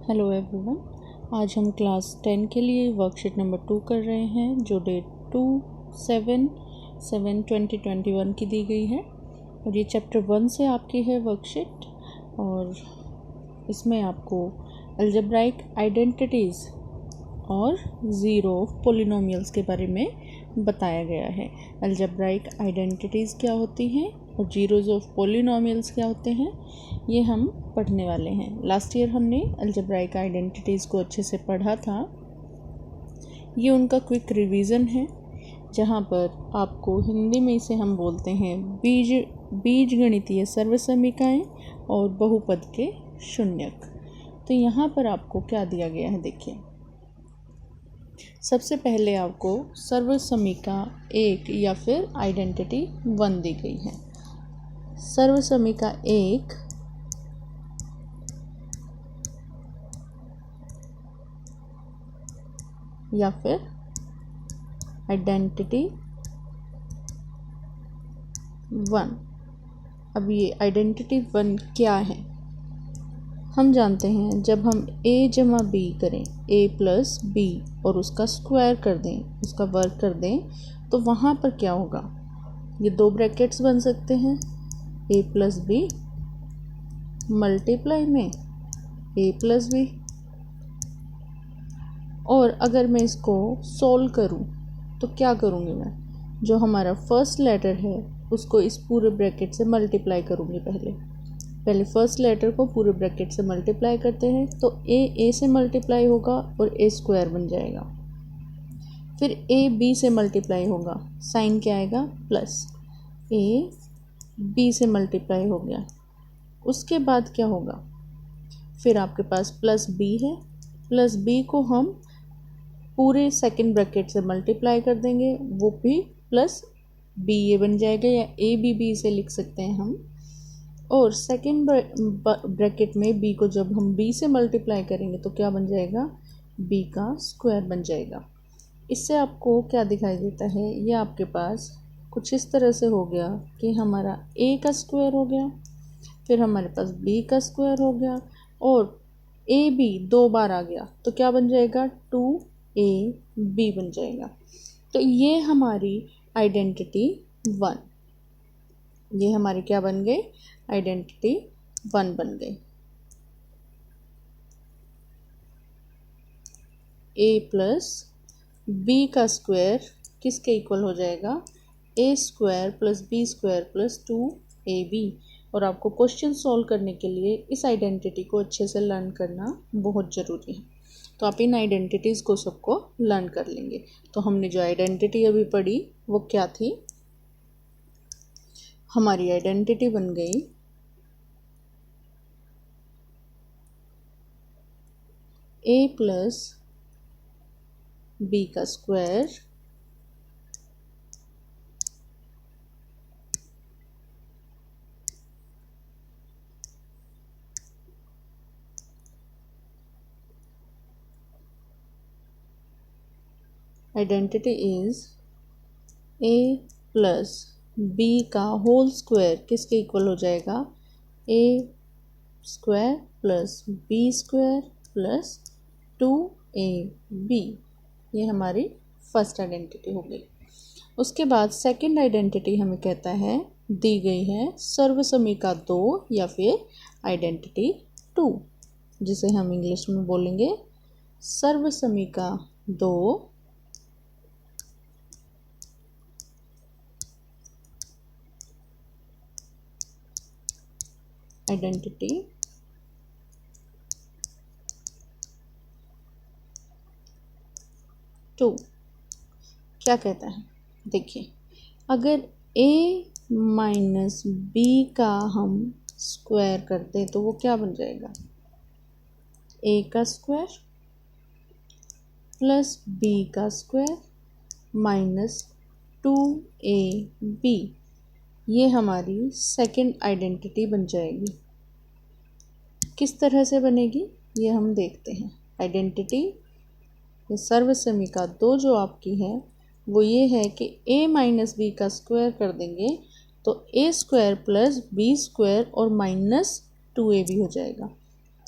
Hello everyone, आज हम class 10 के लिए वर्कशीट नंबर 2 कर रहे हैं जो डेट 2/7/2021 की दी गई है और ये चैप्टर 1 से आपकी है वर्कशीट। और इसमें आपको अलजेब्राइक आइडेंटिटीज़ और ज़ीरो पॉलिनोमियल्स के बारे में बताया गया है। अलजेब्राइक आइडेंटिटीज़ क्या होती हैं और जीरोज़ ऑफ पॉलिनोमियल्स क्या होते हैं, ये हम पढ़ने वाले हैं। लास्ट ईयर हमने अलजेब्राइक आइडेंटिटीज़ को अच्छे से पढ़ा था। ये उनका क्विक रिवीजन है, जहाँ पर आपको हिंदी में इसे हम बोलते हैं बीजगणितीय सर्वसमीकाएँ और बहुपद के शून्यक। तो यहाँ पर आपको क्या दिया गया है, देखिए। सबसे पहले आपको सर्वसमीका 1 या फिर आइडेंटिटी 1 दी गई है। सर्वसमीका 1 या फिर आइडेंटिटी 1। अब ये आइडेंटिटी 1 क्या है, हम जानते हैं जब हम a जमा b करें, a प्लस b और उसका स्क्वायर कर दें, उसका वर्ग कर दें, तो वहाँ पर क्या होगा, ये दो ब्रैकेट्स बन सकते हैं, a प्लस b मल्टीप्लाई में a प्लस b। और अगर मैं इसको सोल्व करूं तो क्या करूंगी, मैं जो हमारा फर्स्ट लेटर है उसको इस पूरे ब्रैकेट से मल्टीप्लाई करूंगी। पहले फर्स्ट लेटर को पूरे ब्रैकेट से मल्टीप्लाई करते हैं तो a से मल्टीप्लाई होगा और a स्क्वायर बन जाएगा। फिर a b से मल्टीप्लाई होगा, साइन क्या आएगा, प्लस a b से मल्टीप्लाई हो गया। उसके बाद क्या होगा, फिर आपके पास प्लस b है, प्लस b को हम पूरे सेकंड ब्रैकेट से मल्टीप्लाई कर देंगे, वो भी प्लस b ये बन जाएगा, या a b से लिख सकते हैं हम। और सेकंड ब्रैकेट में b को जब हम b से मल्टीप्लाई करेंगे तो क्या बन जाएगा, b का स्क्वायर बन जाएगा। इससे आपको क्या दिखाई देता है, ये आपके पास कुछ इस तरह से हो गया कि हमारा a का स्क्वायर हो गया, फिर हमारे पास b का स्क्वायर हो गया और a b 2 बार आ गया, तो क्या बन जाएगा, 2ab बन जाएगा। तो ये हमारी आइडेंटिटी 1, ये हमारे क्या बन गए, आइडेंटिटी 1 बन गई। a प्लस b का स्क्वायर किसके इक्वल हो जाएगा, a square plus b square plus 2ab। और आपको क्वेश्चन सॉल्व करने के लिए इस आइडेंटिटी को अच्छे से लर्न करना बहुत ज़रूरी है। तो आप इन आइडेंटिटीज़ को सबको लर्न कर लेंगे। तो हमने जो आइडेंटिटी अभी पढ़ी वो क्या थी, हमारी आइडेंटिटी बन गई a प्लस b का square identity is a plus b का होल स्क्वायर किसके इक्वल हो जाएगा, a square plus b square plus 2ab। ये हमारी फर्स्ट आइडेंटिटी हो गई। उसके बाद सेकंड आइडेंटिटी हमें कहता है, दी गई है सर्वसमीका 2 या फिर आइडेंटिटी 2, जिसे हम इंग्लिश में बोलेंगे सर्वसमीका 2 आइडेंटिटी 2। क्या कहता है, देखिए, अगर a माइनस b का हम स्क्वायर करते तो वो क्या बन जाएगा, a का स्क्वायर प्लस b का स्क्वायर माइनस 2ab। ये हमारी सेकंड आइडेंटिटी बन जाएगी। किस तरह से बनेगी ये हम देखते हैं। आइडेंटिटी ये सर्वसमीका 2 जो आपकी है वो ये है कि a माइनस b का स्क्वायर कर देंगे तो a square plus b square और माइनस 2ab हो जाएगा।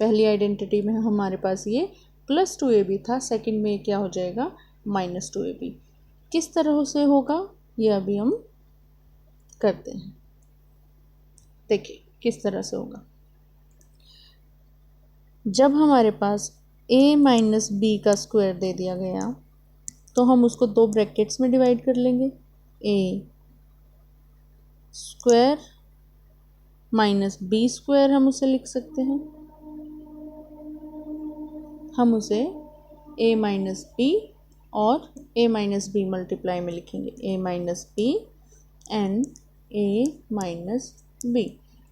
पहली आइडेंटिटी में हमारे पास ये +2ab था, सेकंड में क्या हो जाएगा -2ab। किस तरह से होगा ये अभी हम करते हैं। देखिए किस तरह से होगा। जब हमारे पास a माइनस बी का स्क्वायर दे दिया गया तो हम उसको 2 ब्रैकेट्स में डिवाइड कर लेंगे। a square minus B square हम उसे लिख सकते हैं। हम उसे a माइनस बी और a माइनस बी मल्टीप्लाई में लिखेंगे, a minus B and a minus B.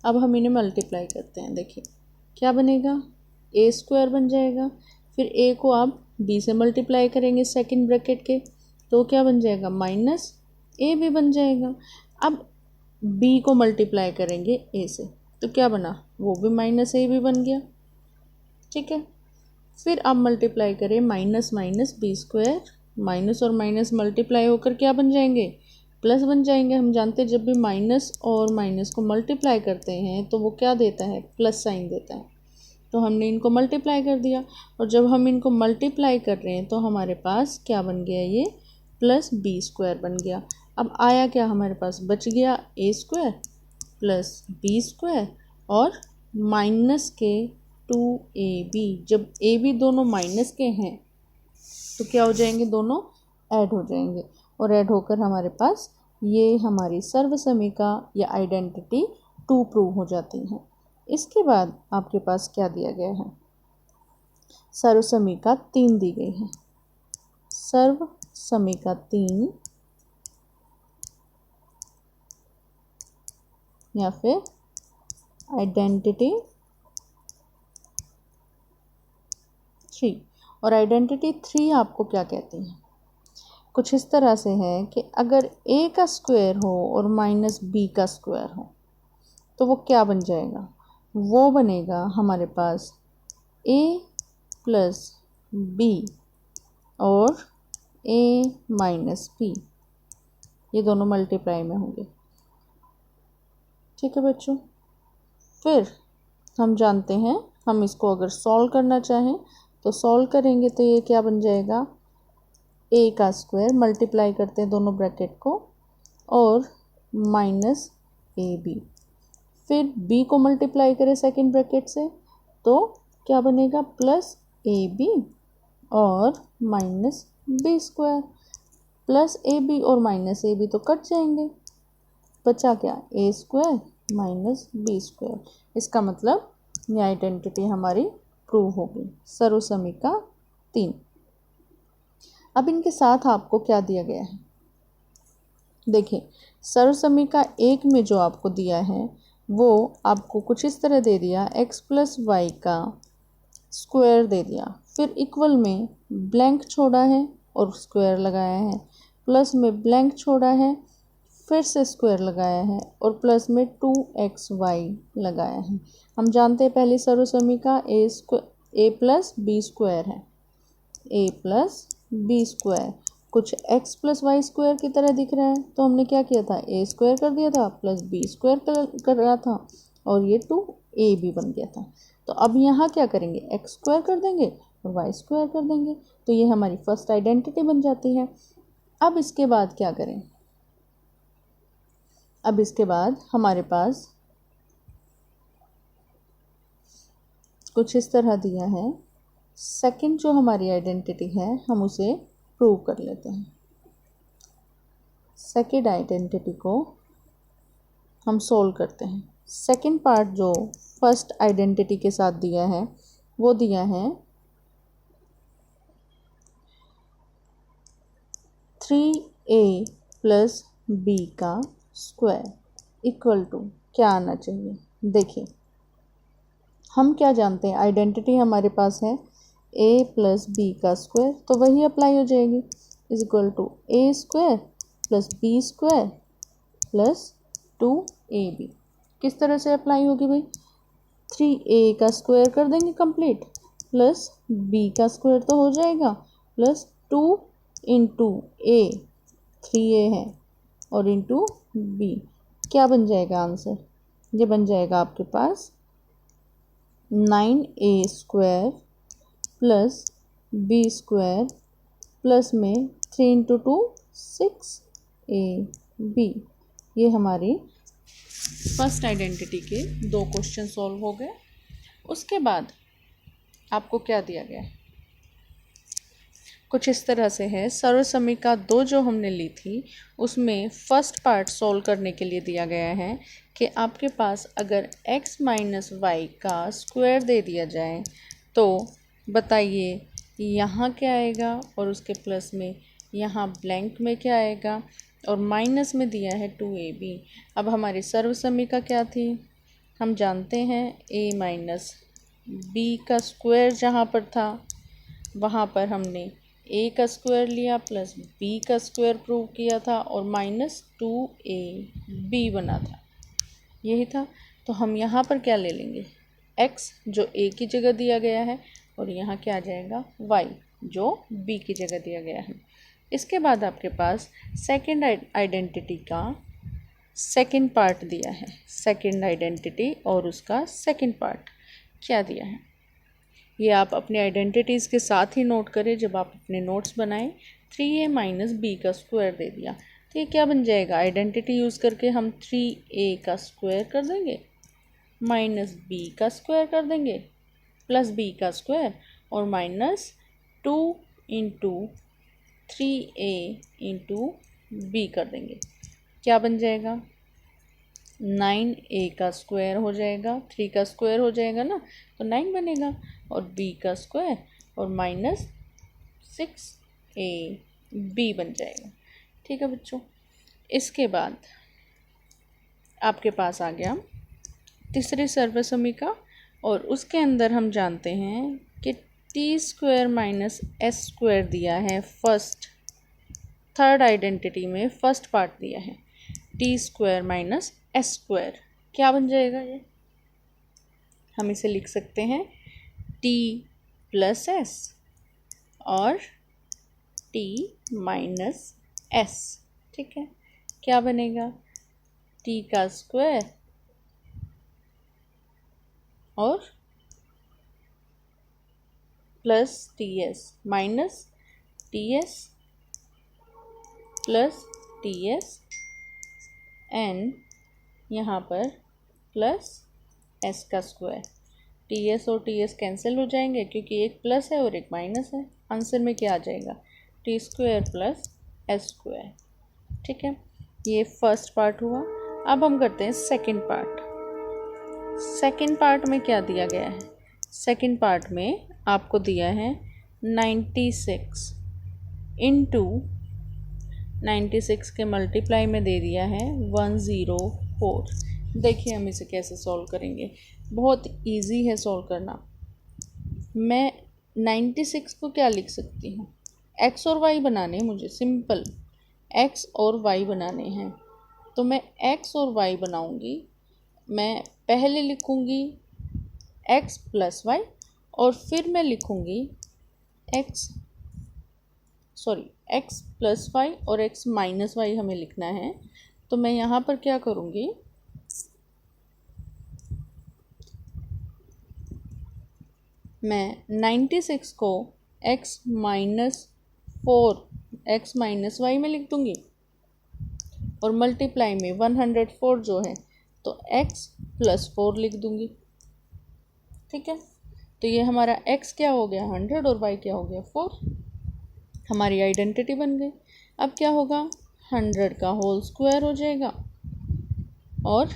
अब हम इन्हें मल्टीप्लाई करते हैं। देखिए क्या बनेगा, a स्क्वायर बन जाएगा, फिर a को आप b से मल्टीप्लाई करेंगे सेकंड ब्रैकेट के, तो क्या बन जाएगा माइनस a भी बन जाएगा। अब b को मल्टीप्लाई करेंगे a से, तो क्या बना, वो भी माइनस a भी बन गया। ठीक है, फिर आप मल्टीप्लाई करें minus minus B square, minus और माइनस मल्टीप्लाई होकर क्या बन जाएंगे, प्लस बन जाएंगे। हम जानते हैं जब भी माइनस और माइनस को मल्टीप्लाई करते हैं तो वो क्या देता है, प्लस साइन देता है। तो हमने इनको मल्टीप्लाई कर दिया, और जब हम इनको मल्टीप्लाई कर रहे हैं तो हमारे पास क्या बन गया, ये प्लस बी स्क्वायर बन गया। अब आया क्या हमारे पास, बच गया a square plus B square और माइनस के 2ab। जब a b दोनों माइनस के हैं तो क्या हो जाएंगे, दोनों ऐड हो जाएंगे, और ऐड होकर हमारे पास ये हमारी सर्वसमीका या आइडेंटिटी 2 प्रूव हो जाती है। इसके बाद आपके पास क्या दिया गया है, सर्वसमीका 3 दी गई है। सर्वसमीका 3 या फिर आइडेंटिटी 3। और आइडेंटिटी 3 आपको क्या कहती है, कुछ इस तरह से है कि अगर a का स्क्वायर हो और माइनस b का स्क्वायर हो तो वो क्या बन जाएगा, वो बनेगा हमारे पास a प्लस b और a माइनस b, ये दोनों मल्टीप्लाई में होंगे। ठीक है बच्चों, फिर हम जानते हैं हम इसको अगर सॉल्व करना चाहें तो सॉल्व करेंगे तो ये क्या बन जाएगा, a का स्क्वायर मल्टीप्लाई करते हैं दोनों ब्रैकेट को और माइनस ab, फिर b को मल्टीप्लाई करें सेकंड ब्रैकेट से तो क्या बनेगा, प्लस ab और minus b square. Plus ab और माइनस ab तो कट जाएंगे, बचा क्या, a square minus b square. इसका मतलब ये आइडेंटिटी हमारी प्रूव होगी, सर्वसमीका 3। अब इनके साथ आपको क्या दिया गया है, देखिए सर्वसमीका 1 में जो आपको दिया है वो आपको कुछ इस तरह दे दिया, x प्लस वाई का स्क्वायर दे दिया, फिर इक्वल में ब्लैंक छोड़ा है और स्क्वायर लगाया है, प्लस में ब्लैंक छोड़ा है फिर से स्क्वायर लगाया है और प्लस में 2xy लगाया है। हम जानते हैं पहली सर्वसमीका a प्लस बी स्क्वायर है, a प्लस बी स्क्वायर कुछ x प्लस वाई स्क्वायर की तरह दिख रहा है, तो हमने क्या किया था, a स्क्वायर कर दिया था प्लस बी स्क्वायर कर रहा था और ये 2ab बन गया था। तो अब यहाँ क्या करेंगे, x स्क्वायर कर देंगे और y स्क्वायर कर देंगे, तो ये हमारी फर्स्ट आइडेंटिटी बन जाती है। अब इसके बाद क्या करें, अब इसके बाद हमारे पास कुछ इस तरह दिया है, सेकंड जो हमारी आइडेंटिटी है हम उसे प्रूव कर लेते हैं। सेकंड आइडेंटिटी को हम सोल्व करते हैं। सेकंड पार्ट जो फर्स्ट आइडेंटिटी के साथ दिया है वो दिया है 3a प्लस b का स्क्वायर इक्वल टू क्या आना चाहिए। देखिए हम क्या जानते हैं, आइडेंटिटी हमारे पास है a प्लस बी का स्क्वायर, तो वही अप्लाई हो जाएगी, is equal to a square plus B square plus 2ab। किस तरह से अप्लाई होगी भाई, 3a का स्क्वायर कर देंगे कंप्लीट, प्लस b का स्क्वायर तो हो जाएगा, प्लस 2 इंटू a 3a है और इंटू b, क्या बन जाएगा आंसर, ये बन जाएगा आपके पास 9a² प्लस b² प्लस में 3 इंटू 2 6ab। ये हमारी फर्स्ट आइडेंटिटी के 2 क्वेश्चन सॉल्व हो गए। उसके बाद आपको क्या दिया गया है, कुछ इस तरह से है। सर्वसमीका 2 जो हमने ली थी उसमें फर्स्ट पार्ट सॉल्व करने के लिए दिया गया है कि आपके पास अगर x माइनस वाई का स्क्वायर दे दिया जाए तो बताइए यहाँ क्या आएगा और उसके प्लस में यहाँ ब्लैंक में क्या आएगा, और माइनस में दिया है 2ab। अब हमारी सर्वसमीका क्या थी, हम जानते हैं a माइनस बी का स्क्वायर जहाँ पर था वहाँ पर हमने a का स्क्वायर लिया प्लस b का स्क्वायर प्रूव किया था और माइनस 2ab बना था, यही था। तो हम यहाँ पर क्या ले लेंगे, x जो a की जगह दिया गया है और यहाँ क्या आ जाएगा y जो b की जगह दिया गया है। इसके बाद आपके पास सेकंड आइडेंटिटी का सेकंड पार्ट दिया है, सेकंड आइडेंटिटी और उसका सेकंड पार्ट क्या दिया है ये आप अपने आइडेंटिटीज़ के साथ ही नोट करें जब आप अपने नोट्स बनाएं। 3a माइनस बी का स्क्वायर दे दिया तो ये क्या बन जाएगा, आइडेंटिटी यूज़ करके हम 3a का स्क्वायर कर देंगे माइनस b का स्क्वायर कर देंगे प्लस b का स्क्वायर और minus 2 into 3a into b कर देंगे। क्या बन जाएगा, 9a का स्क्वायर हो जाएगा, 3 का स्क्वायर हो जाएगा ना तो 9 बनेगा और b का स्क्वायर और माइनस 6ab बन जाएगा। ठीक है बच्चों, इसके बाद आपके पास आ गया तीसरी सर्वसमीका और उसके अंदर हम जानते हैं कि t² माइनस s² दिया है। थर्ड आइडेंटिटी में फर्स्ट पार्ट दिया है t² माइनस s², क्या बन जाएगा ये, हम इसे लिख सकते हैं t प्लस s और t माइनस s। ठीक है, क्या बनेगा, t का स्क्वायर और plus ts minus ts plus ts and यहाँ पर प्लस s का स्क्वायर। ts और ts कैंसिल हो जाएंगे क्योंकि एक प्लस है और एक माइनस है। आंसर में क्या आ जाएगा, t² प्लस s²। ठीक है, ये फर्स्ट पार्ट हुआ। अब हम करते हैं सेकंड पार्ट। सेकंड पार्ट में क्या दिया गया है, सेकंड पार्ट में आपको दिया है 96 इंटू 96 के मल्टीप्लाई में दे दिया है 104। देखिए हम इसे कैसे सॉल्व करेंगे, बहुत इजी है सॉल्व करना। मैं 96 को क्या लिख सकती हूँ, x और y बनाने मुझे, सिंपल x और y बनाने हैं तो मैं x और y बनाऊँगी। मैं पहले लिखूँगी x प्लस वाई और फिर मैं लिखूँगी x प्लस वाई और x माइनस वाई हमें लिखना है। तो मैं यहाँ पर क्या करूँगी, मैं 96 को x माइनस वाई में लिख दूँगी और मल्टीप्लाई में 104 जो है तो x प्लस 4 लिख दूँगी। ठीक है, तो ये हमारा x क्या हो गया 100 और y क्या हो गया 4, हमारी आइडेंटिटी बन गई। अब क्या होगा, 100 का होल स्क्वायर हो जाएगा और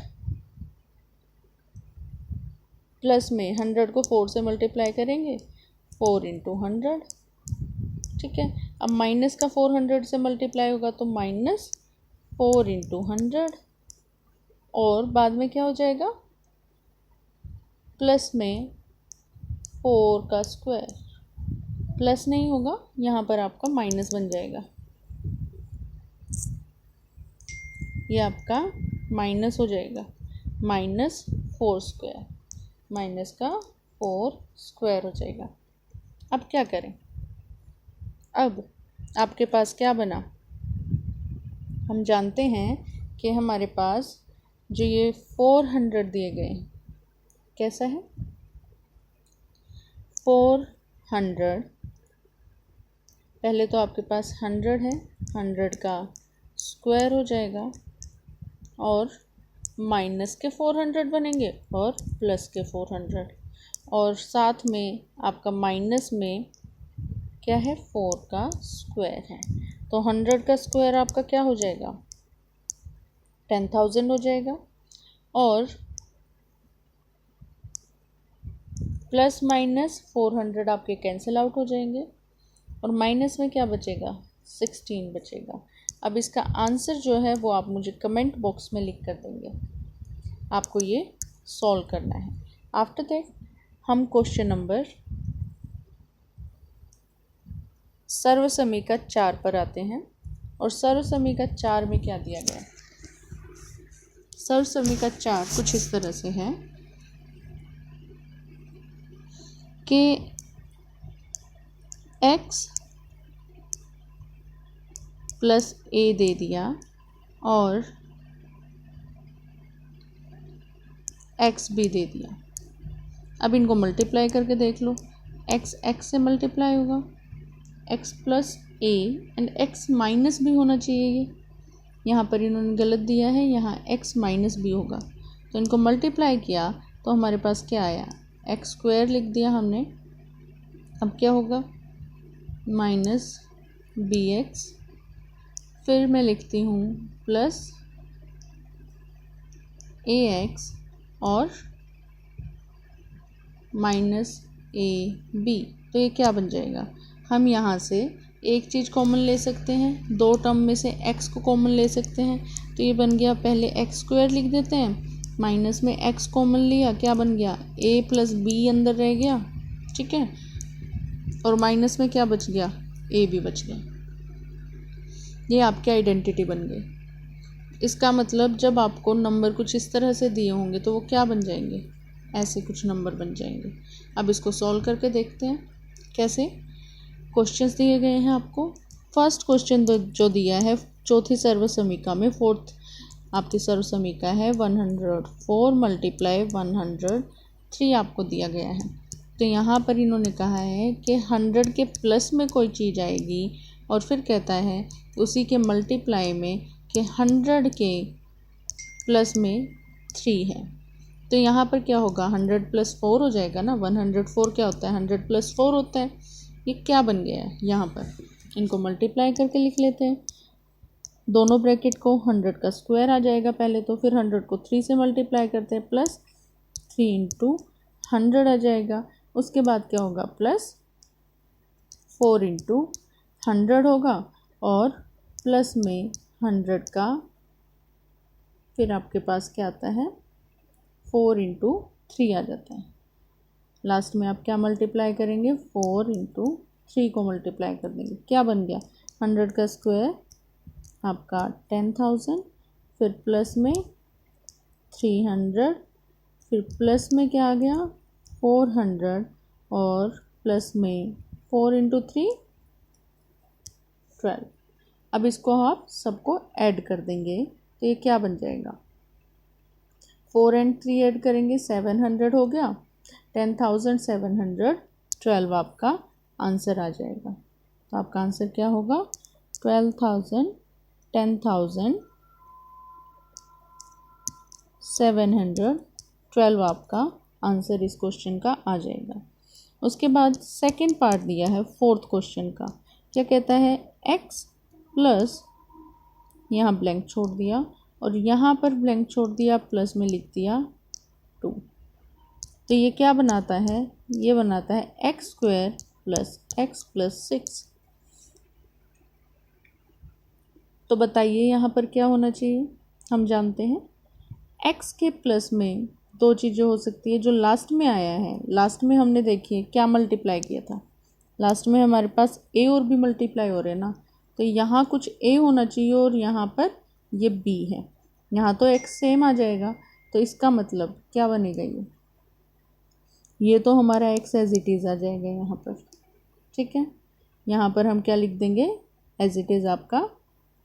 प्लस में 100 को 4 से मल्टीप्लाई करेंगे 4 इंटू 100। ठीक है, अब माइनस का 400 से मल्टीप्लाई होगा तो माइनस 4 इंटू 100 और बाद में क्या हो जाएगा, प्लस में 4 का स्क्वायर, प्लस नहीं होगा यहाँ पर आपका माइनस बन जाएगा, ये आपका माइनस हो जाएगा, माइनस 4 स्क्वायर, माइनस का 4 स्क्वायर हो जाएगा। अब क्या करें, अब आपके पास क्या बना, हम जानते हैं कि हमारे पास जो ये 400 दिए गए कैसा है, 400, पहले तो आपके पास 100 है, 100 का स्क्वायर हो जाएगा और माइनस के 400 बनेंगे और प्लस के 400, और साथ में आपका माइनस में क्या है, 4 का स्क्वायर है। तो 100 का स्क्वायर आपका क्या हो जाएगा, 10,000 हो जाएगा, और प्लस माइनस 400 आपके कैंसिल आउट हो जाएंगे और माइनस में क्या बचेगा, 16 बचेगा। अब इसका आंसर जो है वो आप मुझे कमेंट बॉक्स में लिख कर देंगे, आपको ये सॉल्व करना है। आफ्टर दैट हम क्वेश्चन नंबर सर्वसमीका 4 पर आते हैं, और सर्वसमीका 4 में क्या दिया गया है। सर्वसमीका 4 कुछ इस तरह से है कि x प्लस a दे दिया और x भी दे दिया। अब इनको मल्टीप्लाई करके देख लो, x से मल्टीप्लाई होगा, x plus a and x minus भी होना चाहिए, ये यहाँ पर इन्होंने गलत दिया है, यहाँ x माइनस भी होगा। तो इनको मल्टीप्लाई किया तो हमारे पास क्या आया, x स्क्वायर लिख दिया हमने। अब क्या होगा, माइनस bx, फिर मैं लिखती हूँ प्लस ax और माइनस ab। तो ये क्या बन जाएगा, हम यहाँ से एक चीज़ कॉमन ले सकते हैं, दो टर्म में से x को कॉमन ले सकते हैं। तो ये बन गया, पहले x स्क्वायर लिख देते हैं, माइनस में x कॉमन लिया, क्या बन गया, a प्लस b अंदर रह गया, ठीक है, और माइनस में क्या बच गया, a भी बच गया। ये आपकी आइडेंटिटी बन गई। इसका मतलब जब आपको नंबर कुछ इस तरह से दिए होंगे तो वो क्या बन जाएंगे, ऐसे कुछ नंबर बन जाएंगे। अब इसको सॉल्व करके देखते हैं कैसे। क्वेश्चंस दिए गए हैं आपको। फर्स्ट क्वेश्चन जो दिया है चौथी सर्वसमीका में, फोर्थ आपकी सर्वसमीका है 104 मल्टीप्लाई 103 आपको दिया गया है। तो यहाँ पर इन्होंने कहा है कि 100 के प्लस में कोई चीज़ आएगी और फिर कहता है उसी के मल्टीप्लाई में कि 100 के प्लस में 3 है। तो यहाँ पर क्या होगा, 100 प्लस 4 हो जाएगा ना, 104 क्या होता है, 100 प्लस 4 होता है। ये क्या बन गया है, यहाँ पर इनको मल्टीप्लाई करके लिख लेते हैं। दोनों ब्रैकेट को 100 का स्क्वायर आ जाएगा पहले तो, फिर 100 को 3 से मल्टीप्लाई करते हैं, प्लस 3 इंटू 100 आ जाएगा। उसके बाद क्या होगा, प्लस 4 इंटू 100 होगा, और प्लस में 100 का फिर आपके पास क्या आता है, 4 इंटू 3 आ जाता है। लास्ट में आप क्या मल्टीप्लाई करेंगे, 4 इंटू 3 को मल्टीप्लाई कर देंगे, क्या बन गया, 100 का स्क्वायर आपका 10,000, फिर प्लस में 300, फिर प्लस में क्या आ गया 400, और प्लस में 4 इंटू 3 12। अब इसको आप सबको ऐड कर देंगे तो ये क्या बन जाएगा, 4 एंड 3 ऐड करेंगे 700 हो गया, 10,712 आपका आंसर आ जाएगा। तो आपका आंसर क्या होगा, 10,712 आपका आंसर इस क्वेश्चन का आ जाएगा। उसके बाद सेकंड पार्ट दिया है फोर्थ क्वेश्चन का, क्या कहता है, x प्लस, यहाँ ब्लैंक छोड़ दिया और यहाँ पर ब्लैंक छोड़ दिया, प्लस में लिख दिया 2। तो ये क्या बनाता है, ये बनाता है x square plus x plus 6। तो बताइए यहाँ पर क्या होना चाहिए। हम जानते हैं x के प्लस में दो चीज़ें हो सकती है, जो लास्ट में आया है, लास्ट में हमने देखिए क्या मल्टीप्लाई किया था, लास्ट में हमारे पास a और b मल्टीप्लाई हो रहे हैं ना, तो यहाँ कुछ a होना चाहिए और यहाँ पर ये b है, यहाँ तो x सेम आ जाएगा। तो इसका मतलब क्या बनेगा, ये तो हमारा x एज इट इज़ आ जाएगा यहाँ पर, ठीक है। यहाँ पर हम क्या लिख देंगे, एज इट इज़ आपका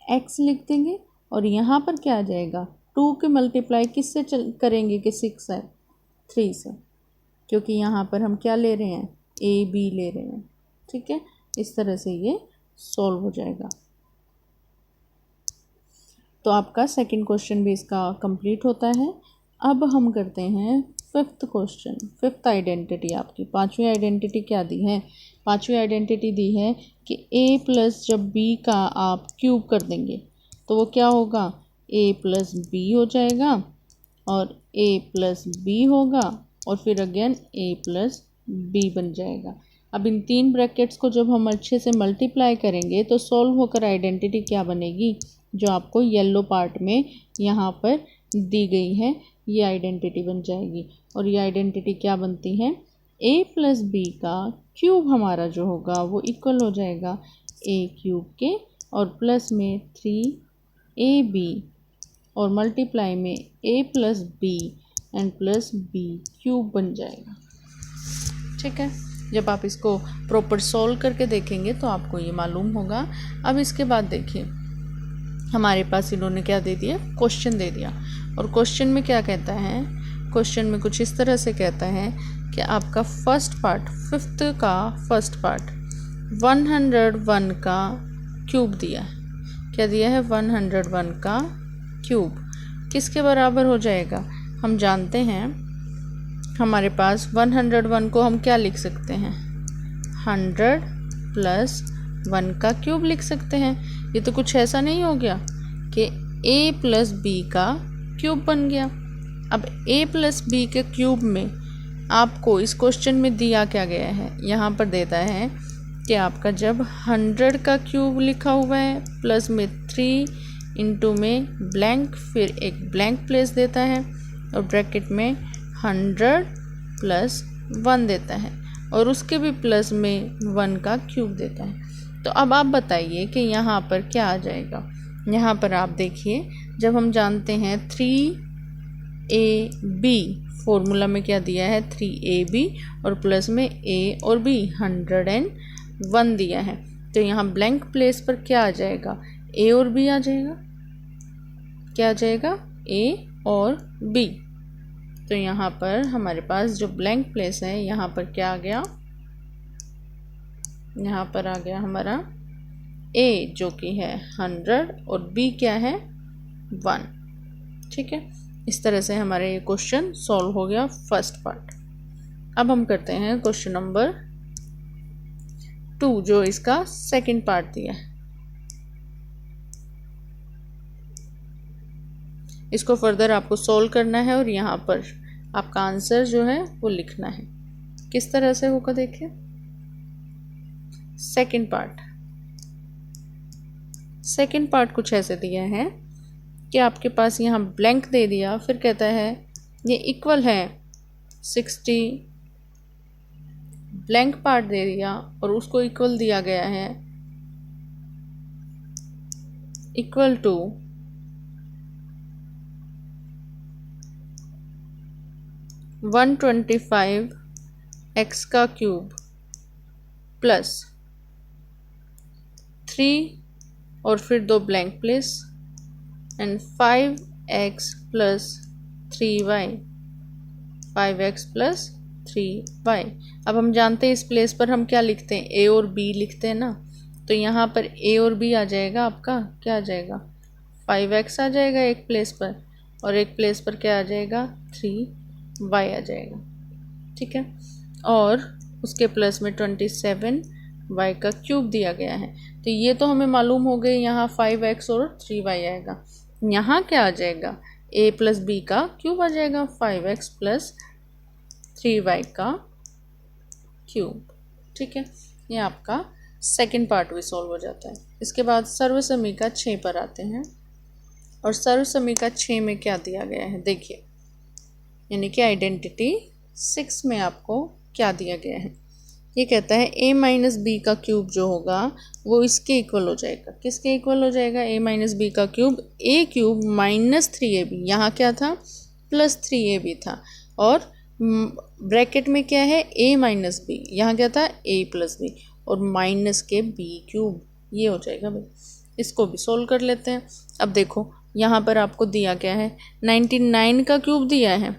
x लिख देंगे, और यहाँ पर क्या आ जाएगा, 2 के मल्टीप्लाई किससे करेंगे कि 6 है, 3 से, क्योंकि यहाँ पर हम क्या ले रहे हैं, ए बी ले रहे हैं। ठीक है, इस तरह से ये सॉल्व हो जाएगा। तो आपका सेकंड क्वेश्चन भी इसका कंप्लीट होता है। अब हम करते हैं फिफ्थ क्वेश्चन। फिफ्थ आइडेंटिटी आपकी, पांचवी आइडेंटिटी क्या दी है? पांचवी आइडेंटिटी दी है कि a प्लस जब b का आप क्यूब कर देंगे तो वो क्या होगा, a प्लस बी हो जाएगा और a प्लस बी होगा और फिर अगेन a प्लस बी बन जाएगा। अब इन तीन ब्रैकेट्स को जब हम अच्छे से मल्टीप्लाई करेंगे तो सॉल्व होकर आइडेंटिटी क्या बनेगी, जो आपको येलो पार्ट में यहाँ पर दी गई है, ये आइडेंटिटी बन जाएगी। और ये आइडेंटिटी क्या बनती है, a प्लस बी का क्यूब हमारा जो होगा वो इक्वल हो जाएगा a क्यूब के और प्लस में 3ab और मल्टीप्लाई में a plus B and plus B cube बन जाएगा। ठीक है, जब आप इसको प्रॉपर सॉल्व करके देखेंगे तो आपको ये मालूम होगा। अब इसके बाद देखिए, हमारे पास इन्होंने क्या दे दिया, क्वेश्चन दे दिया। और क्वेश्चन में क्या कहता है, क्वेश्चन में कुछ इस तरह से कहता है कि आपका फर्स्ट पार्ट, फिफ्थ का फर्स्ट पार्ट 101 का क्यूब दिया है। क्या दिया है, 101 का क्यूब किसके बराबर हो जाएगा? हम जानते हैं हमारे पास 101 को हम क्या लिख सकते हैं, 100 प्लस 1 का क्यूब लिख सकते हैं। ये तो कुछ ऐसा नहीं हो गया कि a प्लस बी का क्यूब बन गया। अब a प्लस बी के क्यूब में आपको इस क्वेश्चन में दिया क्या गया है, यहाँ पर देता है कि आपका जब 100 का क्यूब लिखा हुआ है प्लस में 3 इंटू में ब्लैंक, फिर एक ब्लैंक प्लेस देता है और ब्रैकेट में 100 प्लस 1 देता है और उसके भी प्लस में 1 का क्यूब देता है। तो अब आप बताइए कि यहाँ पर क्या आ जाएगा। यहाँ पर आप देखिए, जब हम जानते हैं 3ab, फॉर्मूला में क्या दिया है, 3ab और प्लस में a और b 101 दिया है, तो यहाँ ब्लैंक प्लेस पर क्या आ जाएगा, a और b आ जाएगा। क्या आ जाएगा, a और b। तो यहाँ पर हमारे पास जो ब्लैंक प्लेस है, यहाँ पर क्या आ गया, यहाँ पर आ गया हमारा a जो कि है 100 और b क्या है 1। ठीक है, इस तरह से हमारे ये क्वेश्चन सॉल्व हो गया फर्स्ट पार्ट। अब हम करते हैं क्वेश्चन नंबर 2, जो इसका सेकंड पार्ट दिया है। इसको फर्दर आपको सॉल्व करना है और यहाँ पर आपका आंसर जो है वो लिखना है। किस तरह से होगा देखिए, सेकंड पार्ट कुछ ऐसे दिया है कि आपके पास यहाँ ब्लैंक दे दिया, फिर कहता है ये इक्वल है 60, ब्लैंक पार्ट दे दिया और उसको इक्वल दिया गया है इक्वल टू 125x का क्यूब प्लस 3 और फिर 2 blank place and 5x plus 3y, 5x plus 3y। अब हम जानते हैं इस प्लेस पर हम क्या लिखते हैं, a और b लिखते हैं ना, तो यहाँ पर a और b आ जाएगा, आपका क्या आ जाएगा, 5x आ जाएगा एक प्लेस पर और एक प्लेस पर क्या आ जाएगा, 3y आ जाएगा। ठीक है, और उसके प्लस में 27y का क्यूब दिया गया है। तो ये तो हमें मालूम हो गई, यहाँ 5x और 3y आएगा। यहाँ क्या आ जाएगा, a प्लस बी का क्यूब आ जाएगा, 5x प्लस 3y का क्यूब। ठीक है, ये आपका सेकंड पार्ट भी सॉल्व हो जाता है। इसके बाद सर्वसमीका 6 पर आते हैं और सर्वसमीका 6 में क्या दिया गया है देखिए, यानी कि आइडेंटिटी 6 में आपको क्या दिया गया है। ये कहता है a माइनस बी का क्यूब जो होगा वो इसके इक्वल हो जाएगा। किसके इक्वल हो जाएगा, a माइनस बी का cube, a cube minus 3ab, यहाँ क्या था प्लस 3ab था और ब्रैकेट में क्या है a माइनस बी, यहाँ क्या था a प्लस बी और माइनस के b क्यूब, ये हो जाएगा भाई। इसको भी सोल्व कर लेते हैं। अब देखो यहाँ पर आपको दिया क्या है, 99 का क्यूब दिया है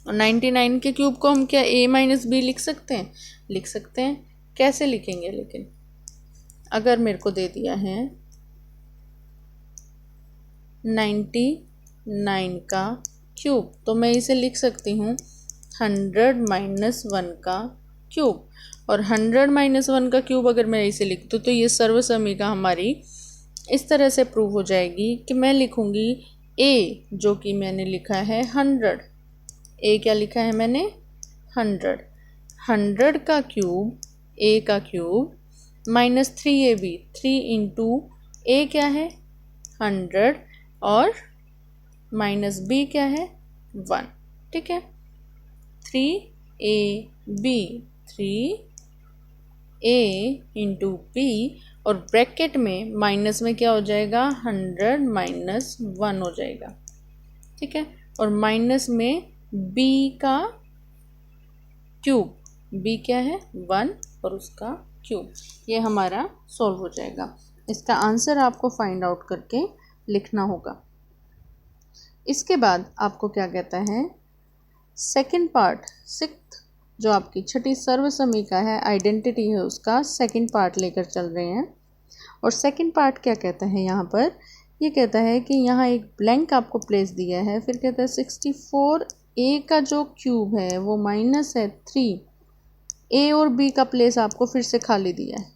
और 99 के क्यूब को हम क्या a माइनस बी लिख सकते हैं? लिख सकते हैं। कैसे लिखेंगे? लेकिन अगर मेरे को दे दिया है 99 का क्यूब, तो मैं इसे लिख सकती हूँ 100 माइनस 1 का क्यूब। और 100 माइनस 1 का क्यूब अगर मैं इसे लिख दूँ तो ये सर्वसमीका हमारी इस तरह से प्रूव हो जाएगी कि मैं लिखूँगी a, जो कि मैंने लिखा है 100। a क्या लिखा है मैंने? 100। 100 का क्यूब, a का cube minus 3ab, 3 into a क्या है? 100 और माइनस b क्या है? 1। ठीक है, 3ab, 3a इंटू b, और ब्रैकेट में माइनस में क्या हो जाएगा? 100 माइनस 1 हो जाएगा। ठीक है, और माइनस में b का क्यूब, b क्या है? 1 और उसका क्यूब। ये हमारा सॉल्व हो जाएगा। इसका आंसर आपको फाइंड आउट करके लिखना होगा। इसके बाद आपको क्या कहता है, सेकंड पार्ट, सिक्स्थ जो आपकी छठी सर्वसमीका है, आइडेंटिटी है, उसका सेकंड पार्ट लेकर चल रहे हैं। और सेकंड पार्ट क्या कहता है यहाँ पर? ये कहता है कि यहाँ एक ब्लैंक आपको प्लेस दिया है, फिर कहता है 64a का जो क्यूब है वो माइनस है 3, a और b का प्लेस आपको फिर से खाली दिया है,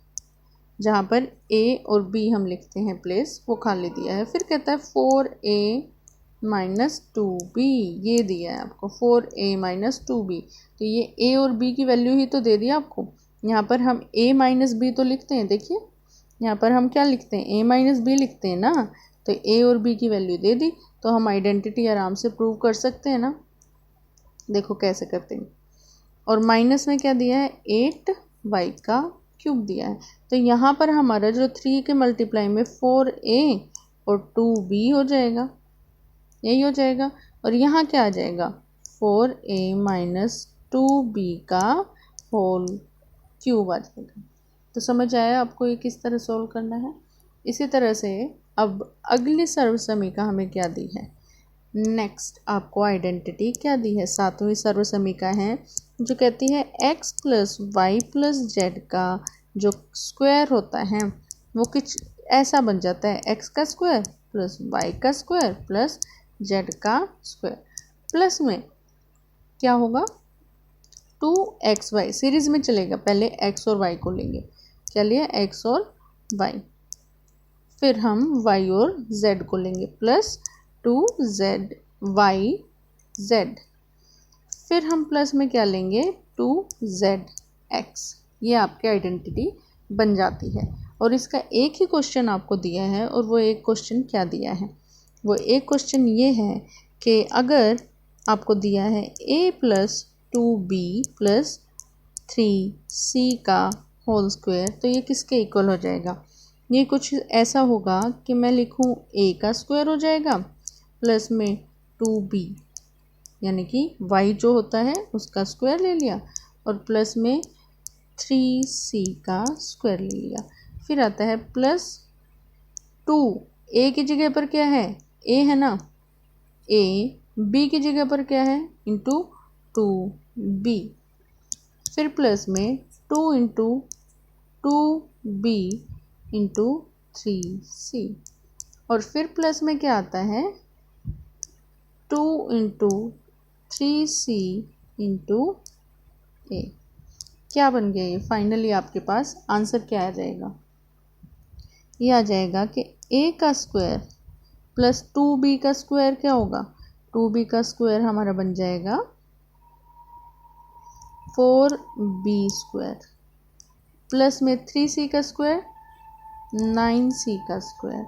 जहाँ पर a और b हम लिखते हैं प्लेस, वो खाली दिया है। फिर कहता है 4a माइनस 2b, ये दिया है आपको 4a माइनस 2b। तो ये a और b की वैल्यू ही तो दे दी आपको। यहाँ पर हम a माइनस b तो लिखते हैं, देखिए यहाँ पर हम क्या लिखते हैं? a माइनस b लिखते हैं ना। तो a और b की वैल्यू दे दी, तो हम आइडेंटिटी आराम से प्रूव कर सकते हैं ना। देखो कैसे करते हैं। और माइनस में क्या दिया है? 8y का क्यूब दिया है। तो यहाँ पर हमारा जो 3 के मल्टीप्लाई में 4a और 2b हो जाएगा, यही हो जाएगा। और यहाँ क्या आ जाएगा? 4a माइनस 2b का होल क्यूब आ जाएगा। तो समझ आया आपको ये किस तरह सॉल्व करना है। इसी तरह से अब अगली सर्वसमीका हमें क्या दी है? नेक्स्ट आपको आइडेंटिटी क्या दी है? सातवीं सर्वसमीका है जो कहती है x plus Y plus Z का जो स्क्वायर होता है वो कुछ ऐसा बन जाता है, x का स्क्वायर प्लस वाई का स्क्वायर प्लस जेड का स्क्वायर। प्लस में क्या होगा? 2xy सीरीज में चलेगा। पहले x और y को लेंगे, क्या लिया? x और y। फिर हम y और z को लेंगे, प्लस 2zy z। फिर हम प्लस में क्या लेंगे? 2zx। ये आपकी आइडेंटिटी बन जाती है। और इसका एक ही क्वेश्चन आपको दिया है, और वो एक क्वेश्चन क्या दिया है? वो एक क्वेश्चन ये है कि अगर आपको दिया है a plus 2b plus 3c का होल स्क्वायर, तो ये किसके इक्वल हो जाएगा? ये कुछ ऐसा होगा कि मैं लिखूँ a का स्क्वायर हो जाएगा प्लस में 2b, यानी कि y जो होता है उसका स्क्वायर ले लिया, और प्लस में 3c का स्क्वायर ले लिया। फिर आता है प्लस 2, a की जगह पर क्या है? a है ना, a, b की जगह पर क्या है? Into 2b। फिर प्लस में 2 इंटू 2b इंटू 3c। और फिर प्लस में क्या आता है? 2 इंटू 3c इंटू a। क्या बन गया ये? फाइनली आपके पास आंसर क्या आ जाएगा? ये आ जाएगा कि a का स्क्वायर प्लस 2b का स्क्वायर क्या होगा? 2b का स्क्वायर हमारा बन जाएगा 4b स्क्वायर, प्लस में 3c का स्क्वायर 9c का स्क्वायर,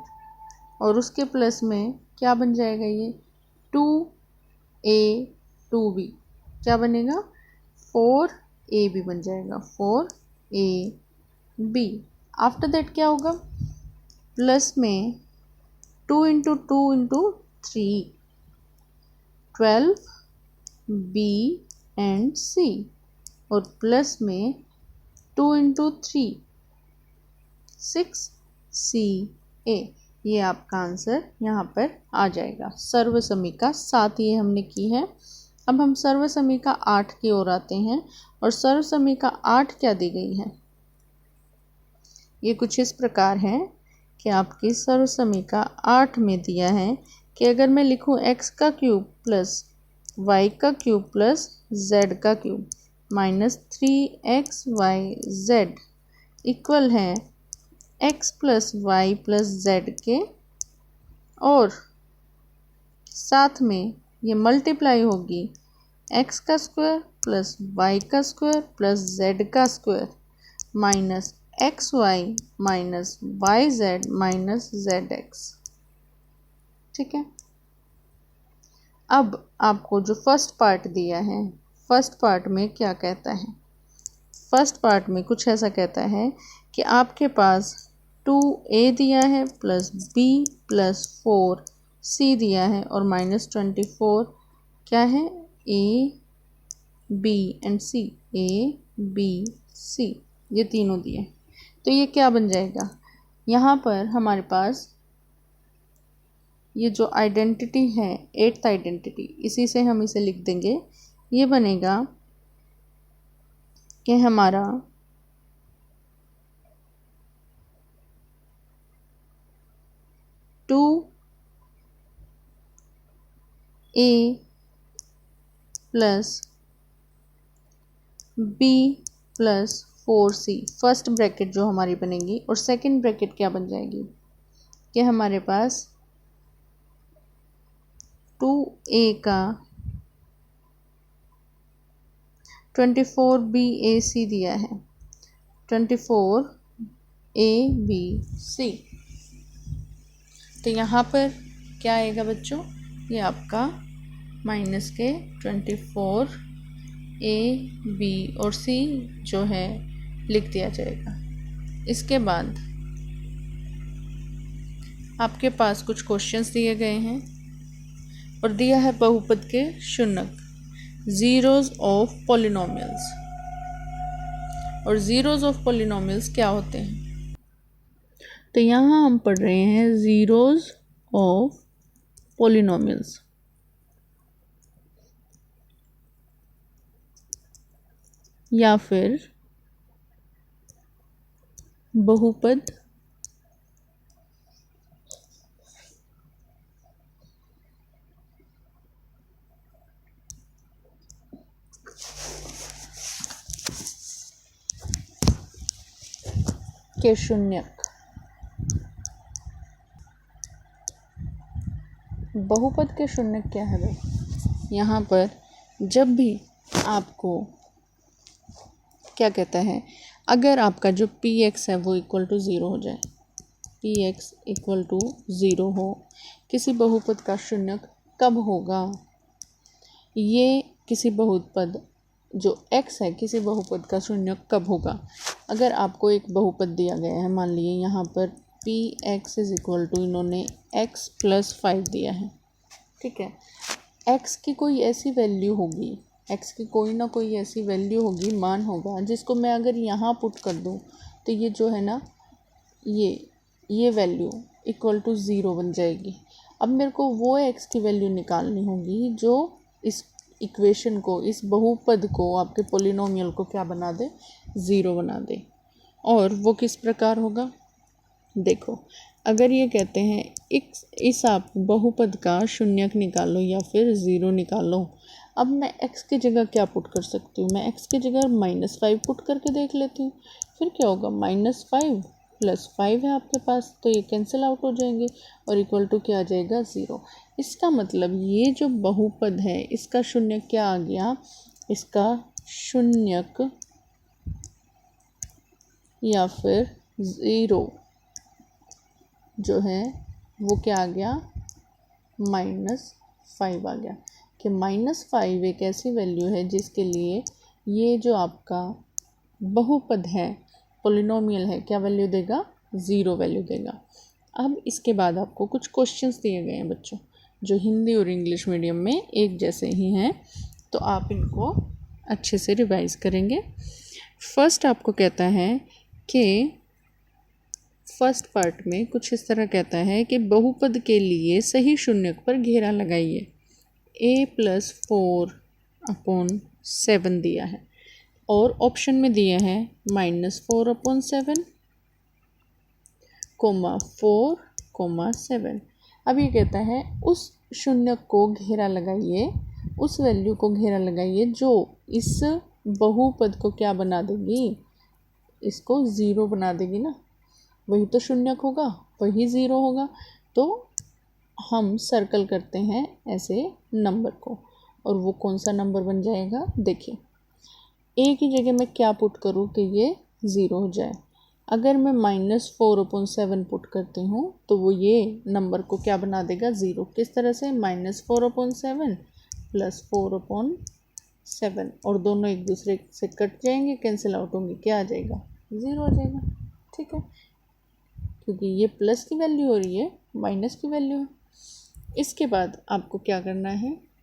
और उसके प्लस में क्या बन जाएगा? ये 2a 2b क्या बनेगा? 4ab बन जाएगा, 4ab। आफ्टर दैट क्या होगा? प्लस में 2 into 2 into 3, 12b and c, और प्लस में 2 इंटू 3, 6ca। ये आपका आंसर यहाँ पर आ जाएगा। सर्वसमीका 7 ये हमने की है। अब हम सर्वसमिका 8 की ओर आते हैं और सर्वसमिका 8 क्या दी गई है। ये कुछ इस प्रकार है कि आपकी सर्वसमिका 8 में दिया है कि अगर मैं लिखूं x का क्यूब प्लस y का क्यूब प्लस z का क्यूब माइनस 3xyz इक्वल है x plus Y plus z के, और साथ में ये मल्टीप्लाई होगी x का स्क्वायर प्लस y का स्क्वायर प्लस z का square minus xy minus yz minus zx। ठीक है, अब आपको जो फर्स्ट पार्ट दिया है, फर्स्ट पार्ट में क्या कहता है। फर्स्ट पार्ट में कुछ ऐसा कहता है कि आपके पास 2a दिया है प्लस b प्लस 4c दिया है और माइनस 24 क्या है, a b and c, a b c ये तीनों दिए। तो ये क्या बन जाएगा, यहाँ पर हमारे पास ये जो आइडेंटिटी है 8th आइडेंटिटी, इसी से हम इसे लिख देंगे। ये बनेगा कि हमारा two A plus B plus 4c first bracket जो हमारी बनेगी, और सेकंड ब्रैकेट क्या बन जाएगी कि हमारे पास 2a का 24bac दिया है, 24abc। तो यहाँ पर क्या आएगा बच्चों, ये आपका माइनस के 24ab और c जो है लिख दिया जाएगा। इसके बाद आपके पास कुछ क्वेश्चंस दिए गए हैं और दिया है बहुपद के शून्यक, जीरोज ऑफ पॉलिनोमियल्स। और जीरोज ऑफ पॉलिनोमियल्स क्या होते हैं, तो यहाँ हम पढ़ रहे हैं जीरोज ऑफ पॉलिनोमियल्स। या फिर बहुपद के शून्यक। बहुपद के शून्यक क्या है भाई, यहाँ पर जब भी आपको क्या कहता है, अगर आपका जो px है वो इक्वल टू 0 हो जाए, px इक्वल टू 0 हो, किसी बहुपद का शून्यक कब होगा, ये किसी बहुपद जो x है किसी बहुपद का शून्यक कब होगा। अगर आपको एक बहुपद दिया गया है, मान लिए यहाँ पर px इज इक्वल टू, इन्होंने x प्लस 5 दिया है, ठीक है, x की कोई ऐसी वैल्यू होगी, x की कोई ना कोई ऐसी वैल्यू होगी, मान होगा, जिसको मैं अगर यहाँ पुट कर दूँ तो ये जो है ना, ये वैल्यू इक्वल टू 0 बन जाएगी। अब मेरे को वो x की वैल्यू निकालनी होगी जो इस इक्वेशन को, इस बहुपद को, आपके पॉलिनोमियल को क्या बना दे, 0 बना दे। और वो किस प्रकार होगा, देखो, अगर ये कहते हैं इस आप बहुपद का शून्यक निकालो या फिर 0 निकालो, अब मैं x की जगह क्या पुट कर सकती हूँ, मैं x की जगह -5 पुट करके देख लेती हूँ। फिर क्या होगा, -5 प्लस 5 है आपके पास, तो ये कैंसिल आउट हो जाएंगे और इक्वल टू क्या आ जाएगा, 0। इसका मतलब ये जो बहुपद है इसका शून्यक क्या आ गया, इसका शून्यक या फिर 0 जो है वो क्या आ गया, -5 आ गया। कि -5 एक ऐसी वैल्यू है जिसके लिए ये जो आपका बहुपद है, पॉलिनोमियल है, क्या वैल्यू देगा, 0 वैल्यू देगा। अब इसके बाद आपको कुछ क्वेश्चंस दिए गए हैं बच्चों, जो हिंदी और इंग्लिश मीडियम में एक जैसे ही हैं, तो आप इनको अच्छे से रिवाइज करेंगे। फर्स्ट आपको कहता है कि फर्स्ट पार्ट में कुछ इस तरह कहता है कि बहुपद के लिए सही शून्यक पर घेरा लगाइए, a + 4 4/7 दिया है और ऑप्शन में दिया है -4/7, -4, 7। अब ये कहता है उस शून्य को घेरा लगाइए, उस वैल्यू को घेरा लगाइए जो इस बहुपद को क्या बना देगी, इसको ज़ीरो बना देगी ना, वही तो शून्यक होगा, वही ज़ीरो होगा। तो हम सर्कल करते हैं ऐसे नंबर को, और वो कौन सा नंबर बन जाएगा, देखिए ए की जगह मैं क्या पुट करूँ कि ये ज़ीरो हो जाए। अगर मैं -4/7 पुट करती हूँ तो वो ये नंबर को क्या बना देगा, ज़ीरो। किस तरह से, -4/7 + 4/7, और दोनों एक दूसरे से कट जाएंगे, कैंसिल आउट होंगे, क्या आ जाएगा, ज़ीरो आ जाएगा। ठीक है, क्योंकि ये प्लस की वैल्यू हो रही है, माइनस की वैल्यू है। इसके बाद आपको क्या करना है,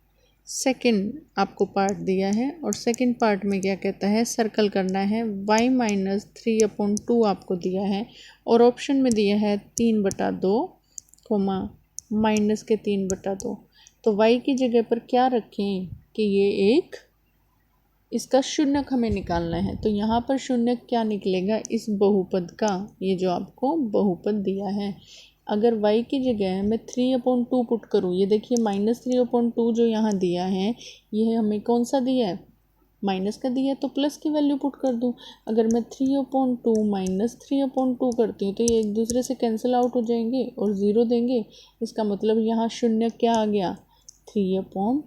सेकंड आपको पार्ट दिया है और सेकंड पार्ट में क्या कहता है, सर्कल करना है। y-3/2 आपको दिया है और ऑप्शन में दिया है 3/2, -3/2। तो y की जगह पर क्या रखें कि ये एक, इसका शून्यक हमें निकालना है। तो यहाँ पर शून्यक क्या निकलेगा, इस बहुपद का, ये जो आपको बहुपद दिया है। अगर y की जगह मैं 3/2 पुट करूँ, ये देखिए -3/2 जो यहाँ दिया है, ये हमें कौन सा दिया है, माइनस का दिया है, तो प्लस की वैल्यू पुट कर दूँ। अगर मैं 3/2 -3/2 करती हूँ तो ये एक दूसरे से कैंसिल आउट हो जाएंगे और ज़ीरो देंगे। इसका मतलब यहाँ शून्य क्या आ गया, 3/2।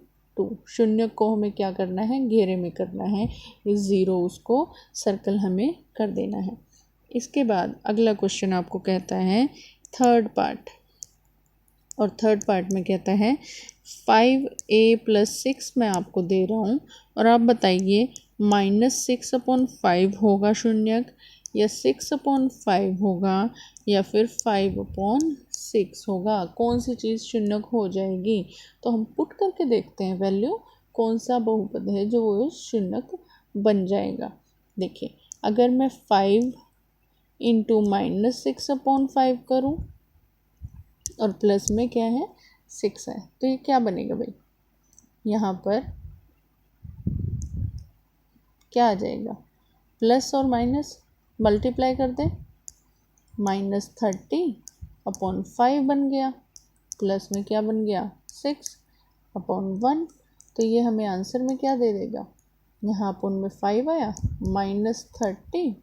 शून्य को हमें क्या करना है, घेरे में करना है, इस ज़ीरो उसको सर्कल हमें कर देना है। इसके बाद अगला क्वेश्चन आपको कहता है थर्ड पार्ट, और थर्ड पार्ट में कहता है 5a + 6 मैं आपको दे रहा हूँ और आप बताइए -6/5 होगा शून्यक, या 6/5 होगा, या फिर 5/6 होगा, कौन सी चीज़ शून्यक हो जाएगी। तो हम पुट करके देखते हैं वैल्यू, कौन सा बहुपद है जो वो शून्यक बन जाएगा। देखिए अगर मैं 5 × -6/5 करूँ और प्लस में क्या है, 6 है, तो ये क्या बनेगा भाई, यहाँ पर क्या आ जाएगा, प्लस और माइनस मल्टीप्लाई कर दें, -30/5 बन गया, प्लस में क्या बन गया, 6/1। तो ये हमें आंसर में क्या दे देगा, यहाँ अपन में 5 आया, -30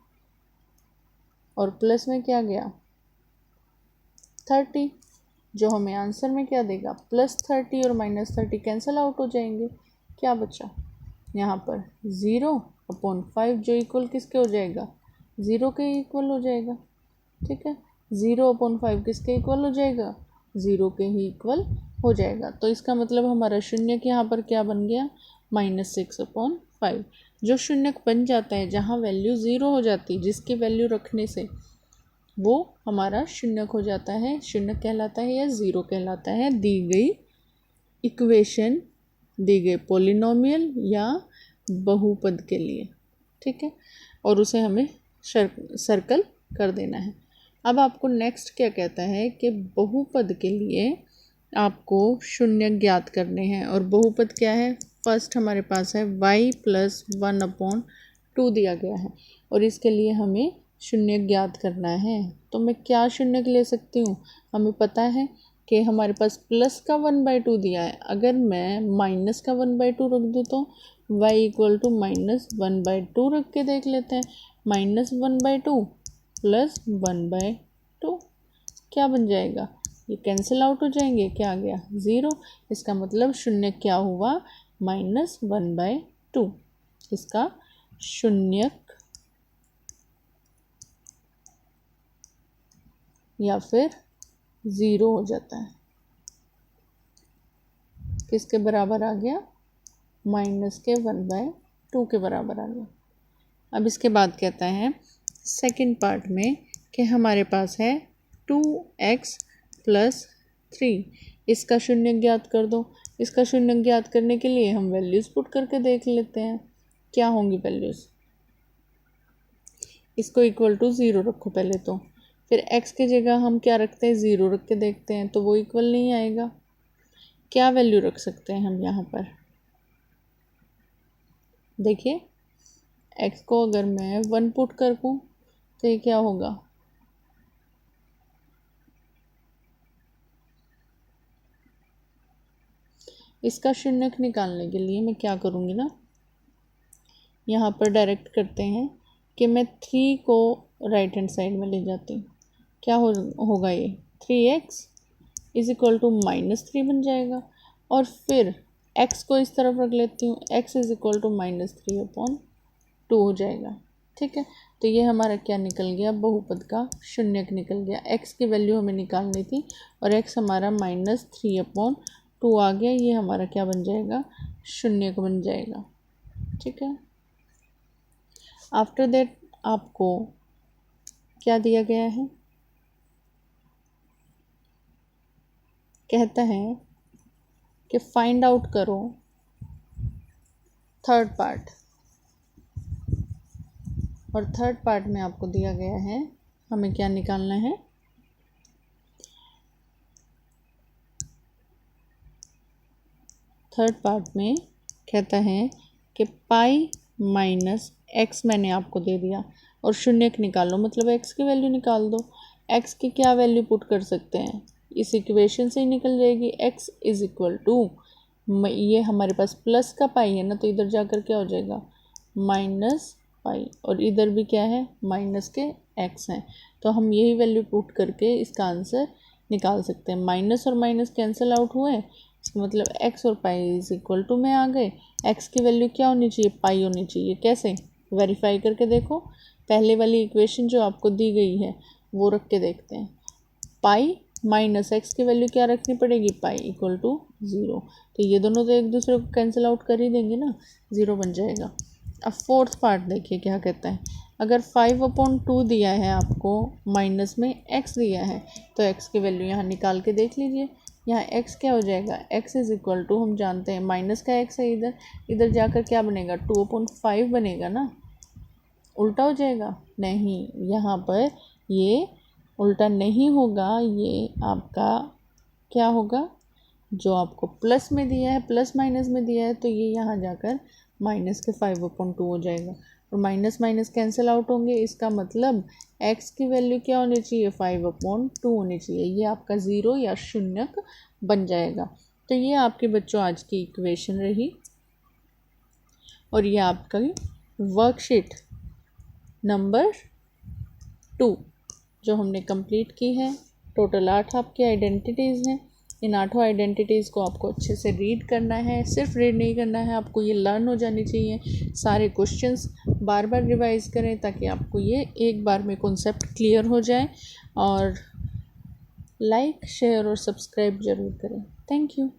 और प्लस में क्या गया, 30, जो हमें आंसर में क्या देगा, +30 और -30 कैंसिल आउट हो जाएंगे, क्या बचा यहाँ पर 0/5, जो इक्वल किसके हो जाएगा, 0 के इक्वल हो जाएगा। ठीक है, 0/5 किसके इक्वल हो जाएगा, 0 के ही इक्वल हो जाएगा। तो इसका मतलब हमारा शून्यक यहाँ पर क्या बन गया, -6/5। जो शून्यक बन जाता है जहाँ वैल्यू 0 हो जाती है, जिसकी वैल्यू रखने से वो हमारा शून्यक हो जाता है, शून्यक कहलाता है या ज़ीरो कहलाता है, दी गई इक्वेशन, दी गई पॉलिनोमियल या बहुपद के लिए। ठीक है, और उसे हमें सर्कल कर देना है। अब आपको नेक्स्ट क्या कहता है कि बहुपद के लिए आपको शून्य ज्ञात करने हैं, और बहुपद क्या है, फर्स्ट हमारे पास है y + 1/2 दिया गया है और इसके लिए हमें शून्य ज्ञात करना है। तो मैं क्या शून्य ले सकती हूँ, हमें पता है कि हमारे पास प्लस का 1/2 दिया है, अगर मैं माइनस का 1/2 रख दूँ तो y = -1/2 रख के देख लेते हैं। -1/2 + 1/2 क्या बन जाएगा, ये कैंसिल आउट हो जाएंगे, क्या आ गया, 0। इसका मतलब शून्य क्या हुआ, -1/2। इसका शून्यक या फिर 0 हो जाता है, किसके बराबर आ गया, -1/2 के बराबर आ गया। अब इसके बाद कहता है सेकंड पार्ट में कि हमारे पास है 2x + 3, इसका शून्य ज्ञात कर दो। इसका शून्य ज्ञात करने के लिए हम वैल्यूज़ पुट करके देख लेते हैं, क्या होंगी वैल्यूज़। इसको =0 रखो पहले तो, फिर x की जगह हम क्या रखते हैं, 0 रख के देखते हैं, तो वो इक्वल नहीं आएगा। क्या वैल्यू रख सकते हैं हम यहाँ पर, देखिए x को अगर मैं 1 पुट कर दूँ तो ये क्या होगा, इसका शून्यक निकालने के लिए मैं क्या करूँगी ना, यहाँ पर डायरेक्ट करते हैं कि मैं 3 को राइट हैंड साइड में ले जाती हूँ। क्या होगा ये 3x इज इक्वल टू -3 बन जाएगा। और फिर x को इस तरफ रख लेती हूँ, x इज इक्वल टू -3/2 हो जाएगा। ठीक है, तो ये हमारा क्या निकल गया, बहुपद का शून्यक निकल गया। x की वैल्यू हमें निकालनी थी और x हमारा -3/2 आ गया। ये हमारा क्या बन जाएगा, शून्यक बन जाएगा। ठीक है, आफ्टर दैट आपको क्या दिया गया है, कहता है कि फाइंड आउट करो थर्ड पार्ट, और थर्ड पार्ट में आपको दिया गया है हमें क्या निकालना है, थर्ड पार्ट में कहता है कि पाई माइनस x मैंने आपको दे दिया और शून्यक निकालो, मतलब x की वैल्यू निकाल दो। x की क्या वैल्यू पुट कर सकते हैं, इस इक्वेशन से ही निकल जाएगी। x इज इक्वल टू, ये हमारे पास प्लस का पाई है ना, तो इधर जाकर क्या हो जाएगा माइनस पाई, और इधर भी क्या है माइनस के x हैं, तो हम यही वैल्यू पुट करके इसका आंसर निकाल सकते हैं। माइनस और माइनस कैंसिल आउट हुए, इसका मतलब x और पाई इज इक्वल टू में आ गए। x की वैल्यू क्या होनी चाहिए, पाई होनी चाहिए। कैसे, वेरीफाई करके देखो, पहले वाली इक्वेशन जो आपको दी गई है वो रख के देखते हैं। पाई माइनस x की वैल्यू क्या रखनी पड़ेगी, पाई इक्वल टू 0, तो ये दोनों तो एक दूसरे को कैंसिल आउट कर ही देंगे ना, 0 बन जाएगा। अब फोर्थ पार्ट देखिए क्या कहता है, अगर 5/2 दिया है आपको, माइनस में x दिया है, तो x की वैल्यू यहाँ निकाल के देख लीजिए। यहाँ x क्या हो जाएगा, x इज इक्वल टू, हम जानते हैं माइनस का x है, इधर इधर जाकर क्या बनेगा 2/5 बनेगा ना, उल्टा हो जाएगा। नहीं, यहाँ पर ये उल्टा नहीं होगा, ये आपका क्या होगा, जो आपको प्लस में दिया है, प्लस माइनस में दिया है, तो ये यहाँ जाकर माइनस के 5/2 हो जाएगा, और माइनस माइनस कैंसिल आउट होंगे। इसका मतलब x की वैल्यू क्या होनी चाहिए, 5/2 होनी चाहिए। ये आपका 0 या शून्यक बन जाएगा। तो ये आपके बच्चों आज की इक्वेशन रही, और ये आपका वर्कशीट नंबर 2 जो हमने कंप्लीट की है। टोटल 8 आपकी आइडेंटिटीज़ हैं। इन 8 आइडेंटिटीज़ को आपको अच्छे से रीड करना है, सिर्फ रीड नहीं करना है, आपको ये लर्न हो जानी चाहिए। सारे क्वेश्चंस बार बार रिवाइज करें ताकि आपको ये एक बार में कॉन्सेप्ट क्लियर हो जाए। और लाइक, शेयर और सब्सक्राइब ज़रूर करें। Thank you.